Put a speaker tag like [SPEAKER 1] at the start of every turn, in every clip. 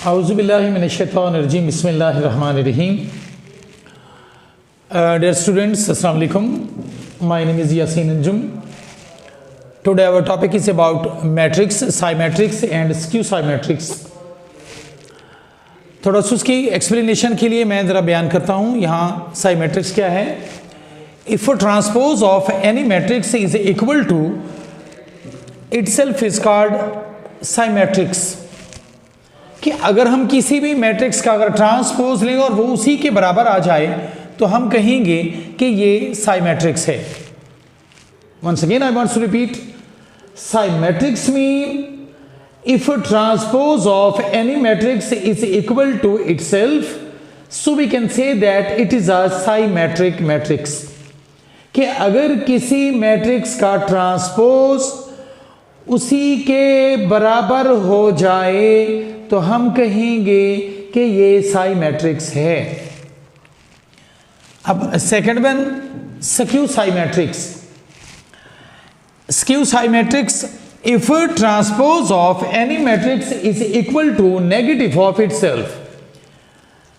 [SPEAKER 1] Auzubillahiminash-shaytanir-rajim. Bismillahir-rahmanir-rahim. Dear students, Assalamu alaikum. My name is Yasin Anjum. Today our topic is about matrix, symmetrics and skew symmetrics. थोड़ा सा उसकी explanation के लिए मैं ज़रा बयान करता हूँ. यहाँ साइमेट्रिक्स क्या है. If transpose of any matrix is equal to itself is called symmetric. कि अगर हम किसी भी मैट्रिक्स का अगर ट्रांसपोज लें और वो उसी के बराबर आ जाए तो हम कहेंगे कि ये साइमेट्रिक्स है. Once again I want to repeat. Symmetric mean if a transpose of any matrix is equal to itself, so we can say that it is a symmetric matrix. कि अगर किसी मैट्रिक्स का ट्रांसपोज उसी के बराबर हो जाए तो हम कहेंगे कि ये साइमेट्रिक्स है. अब second one, skew symmetric. Skew symmetric, if a transpose of any matrix is equal to negative of itself.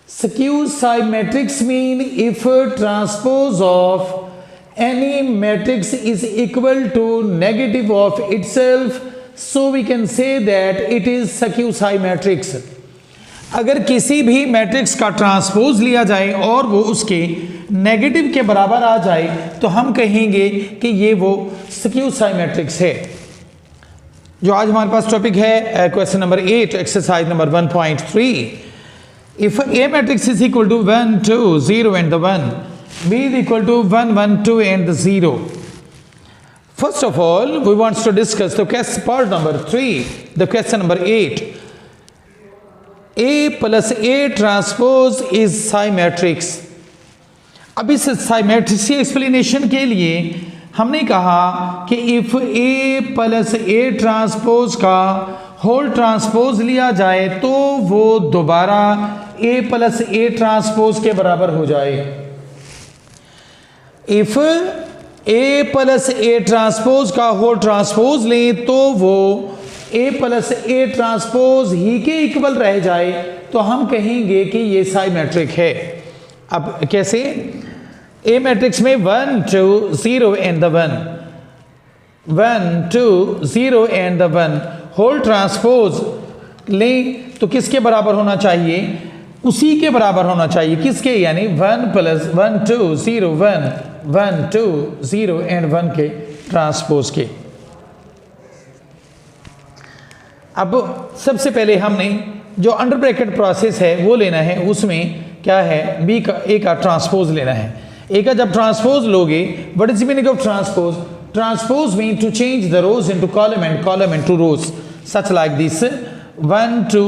[SPEAKER 1] Skew symmetrics mean if a transpose of any matrix is equal to negative of itself, so we can say that it is skew symmetrics. अगर किसी भी matrix का transpose लिया जाए और वो उसके negative के बराबर आ जाए तो हम कहेंगे कि ये वो स्क्यू साइमेट्रिक्स है. जो आज हमारे पास टॉपिक है question number 8 exercise number 1.3. If A matrix is equal to 1 2 0 and the 1, B is equal to 1 1 2 and the 0. First of all we wants to discuss the question part number 3, the question number 8. A plus A transpose is symmetric. अब इस साइमेट्रिक्स की explanation के लिए हमने कहा कि if A plus A transpose का whole transpose लिया जाए तो वो दोबारा ए प्लस ए ट्रांसपोज के बराबर हो जाए. If A plus A transpose का होल ट्रांसपोज लें तो वो ए प्लस ए ट्रांसपोज ही के इक्वल रह जाए तो हम कहेंगे कि ये साइमेट्रिक है. अब कैसे? ए मैट्रिक्स में 1 2 0 and the 1, 1 2 0 and the 1 whole transpose लें तो किसके बराबर होना चाहिए? उसी के बराबर होना चाहिए. किसके? यानी 1 प्लस 1 2 0 1 1 2 0 एंड 1 के ट्रांसपोज के. अब सबसे पहले हमने जो अंडर ब्रैकेट प्रोसेस है वो लेना है. उसमें क्या है? बी का ए का ट्रांसपोज लेना है. ए का जब ट्रांसपोज लोगे, what is the meaning of transpose? Transpose mean to change the rows into column and column into rows, such like this. 1 2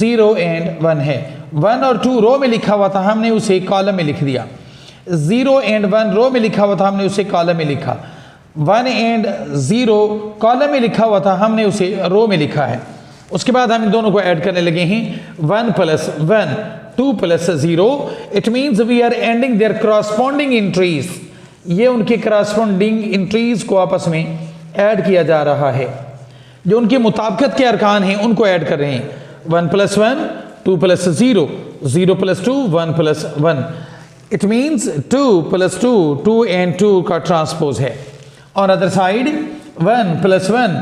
[SPEAKER 1] 0 and 1 है. 1 और 2 रो में लिखा हुआ था, हमने उसे कॉलम में लिख दिया. 0 एंड 1 रो में लिखा हुआ था, हमने उसे कॉलम में लिखा. 1 एंड 0 कॉलम में लिखा हुआ था, हमने उसे रो में लिखा है. उसके बाद हम इन दोनों को ऐड करने लगे हैं. 1 plus 1 2 plus 0. It means we are adding their corresponding entries. ये उनके करस्पॉन्डिंग इंट्रीज को आपस में ऐड किया जा रहा है. जो उनके मुताबिकत के अरकान हैं उनको ऐड कर रहे हैं. 1 plus 1 2 plus 0 0 plus 2 1 plus 1. It means 2 plus 2 2 and 2 का ट्रांसपोज है. On other side 1 plus 1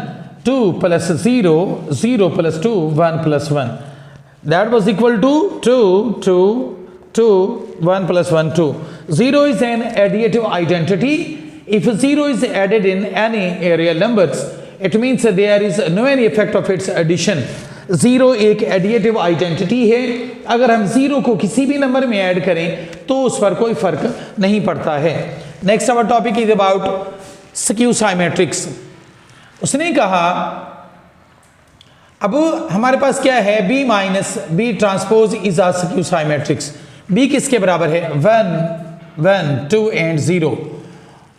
[SPEAKER 1] 2 plus 0 0 plus 2 1 plus 1. That was equal to 2 2 2 1 plus 1 2. 0 is an additive identity. If 0 is added in any real numbers, it means there is no any effect of its addition. 0 एक additive identity है. अगर हम 0 को किसी भी number में add करें तो उस पर कोई फर्क नहीं पड़ता है. Next our topic is about skew symmetrics. उसने कहा अब हमारे पास क्या है? B minus B transpose is a skew symmetric. B किसके बराबर है? 1 1 2 and 0.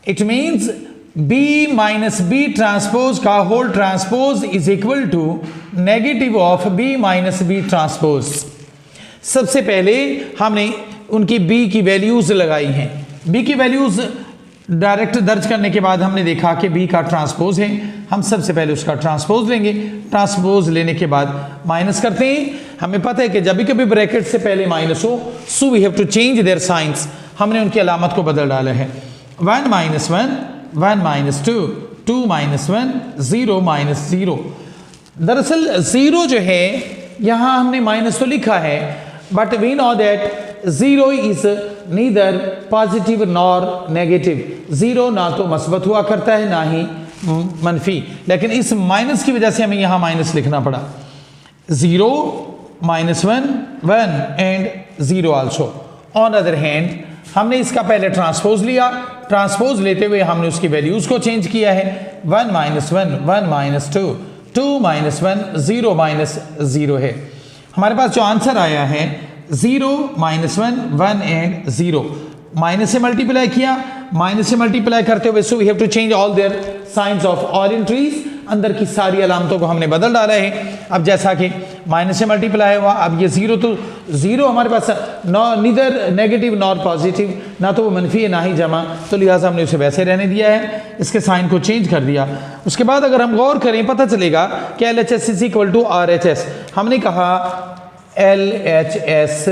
[SPEAKER 1] It means B minus B transpose का whole transpose is equal to negative of B minus B transpose. सबसे पहले हमने उनकी बी की वैल्यूज लगाई हैं. बी की वैल्यूज डायरेक्ट दर्ज करने के बाद हमने देखा कि बी का ट्रांसपोज है. हम सबसे पहले उसका ट्रांसपोज लेंगे. ट्रांसपोज लेने के बाद माइनस करते हैं. हमें पता है कि जब भी कभी ब्रैकेट से पहले माइनस हो, so we have to change their signs, हमने उनकी अलामत को बदल डाला है। 1 -1 1 -2 2 -1 0 -0। दरअसल 0 जो है यहाँ हमने माइनस तो लिखा है, but we know that 0 is neither positive nor negative. 0 ना तो मस्बत हुआ करता है ना ही मनफी, लेकिन इस माइनस की वजह से हमें यहाँ माइनस लिखना पड़ा। 0 -1 1 एंड 0 आल्सो। ऑन अदर हैंड हमने इसका पहले ट्रांसपोज लिया, ट्रांसपोज लेते हुए हमने उसकी वैल्यूज को चेंज किया है। 1 -1 1 -2 2 -1 0 -0 है। हमारे पास जो आंसर आया है 0 -1 1 एंड 0, माइनस से मल्टीप्लाई किया, माइनस से मल्टीप्लाई करते हुए so we have to change all their signs of all entries, अंदर की सारी अलामतों को हमने बदल डाला है। अब जैसा कि माइनस से मल्टीप्लाई हुआ, अब ये 0 तो 0 हमारे पास नीदर नेगेटिव नॉर पॉजिटिव, ना तो वो मनफी है ना ही जमा, तो लिहाजा हमने उसे वैसे रहने दिया है, इसके साइन को चेंज कर दिया। उसके बाद अगर हम गौर करें पता चलेगा कि LHS is equal to RHS। हमने कहा LHS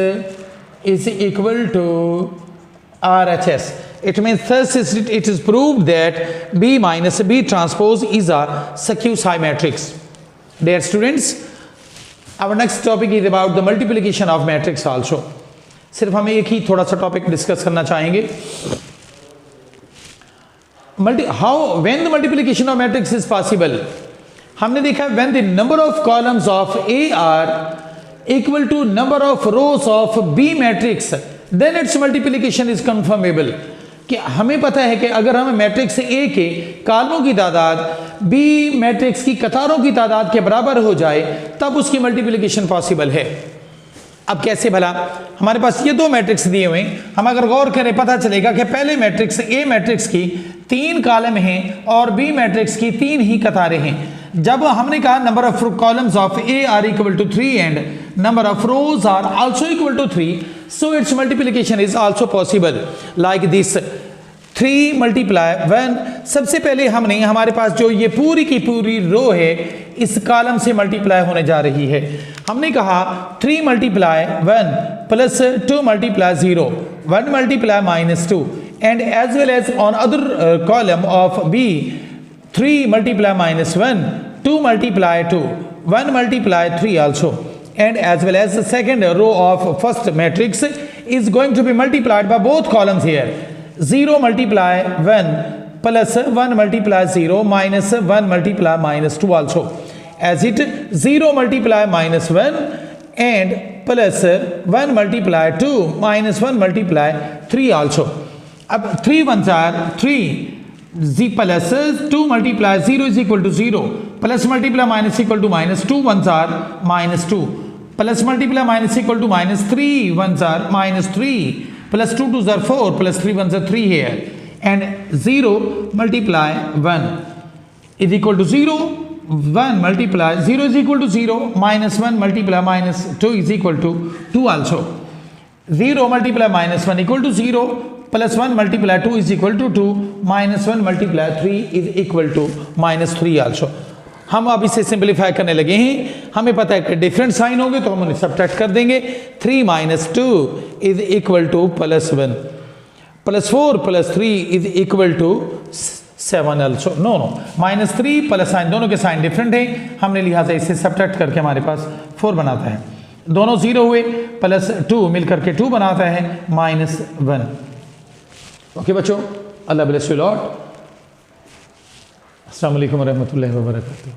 [SPEAKER 1] is equal to RHS. It means thus it is proved that B minus B transpose is a skew matrix. Dear students, our next topic is about the multiplication of matrix also. सिर्फ हमें एक ही थोड़ा सा topic discuss करना चाहेंगे। When the multiplication of matrix is possible? हमने देखा when the number of columns of A are equal to number of rows of B matrix, then its multiplication is confirmable. कि हमें पता है कि अगर हमें मैट्रिक्स ए के कॉलमों की तादाद बी मैट्रिक्स की कतारों की तादाद के बराबर हो जाए तब उसकी मल्टीप्लिकेशन पॉसिबल है। अब कैसे भला? हमारे पास ये दो मैट्रिक्स दिए हुए हैं, हम अगर गौर करें पता चलेगा कि पहले मैट्रिक्स ए मैट्रिक्स की 3 कॉलम हैं और बी मैट्रिक्स की 3 ही कतारें हैं। जब हमने कहा number of columns of A are equal to 3 and number of rows are also equal to 3, so its multiplication is also possible like this 3 multiply 1। सबसे पहले हमने हमारे पास जो ये पूरी की पूरी रो है इस कॉलम से मल्टीप्लाई होने जा रही है। हमने कहा 3 multiply 1 plus 2 multiply 0 1 multiply -2 and as well as on other column of B 3 multiply -1 2 multiply 2 1 multiply 3 also, and as well as the second row of first matrix is going to be multiplied by both columns here 0 multiply 1 plus 1 multiply 0 minus 1 multiply -2 also, as it 0 multiply -1 and plus 1 multiply 2 minus 1 multiply 3 also. अब 3 ones are 3 z plus 2 multiply 0 is equal to 0 plus multiply minus equal to minus 2 ones are -2 plus multiply minus equal to -3 ones are -3 plus 2 twos are 4 plus 3 ones are 3 here, and 0 multiply 1 is equal to 0 1 multiply 0 is equal to 0 minus 1 multiply minus 2 is equal to 2 also. 0 multiply minus 1 equal to 0 plus 1 multiply 2 is equal to 2 minus 1 multiply 3 is equal to -3 also. हम अब इसे simplify करने लगे हैं। हमें पता है कि डिफरेंट साइन होंगे तो हम उन्हें सब्ट्रैक्ट कर देंगे। 3 - 2 is equal to +1 plus 4 plus 3 is equal to 7 also. No -3 plus sign दोनों के साइन डिफरेंट हैं, हमने लिहाजा इसे सब्ट्रैक्ट करके हमारे पास 4 बनाता है। दोनों 0 हुए प्लस 2 मिलकर के 2 बनाता है -1। ओके बच्चों, अल्लाह ब्लेस यू लॉट। अस्सलाम वालेकुम रहमतुल्लाहि व बरकातुहू।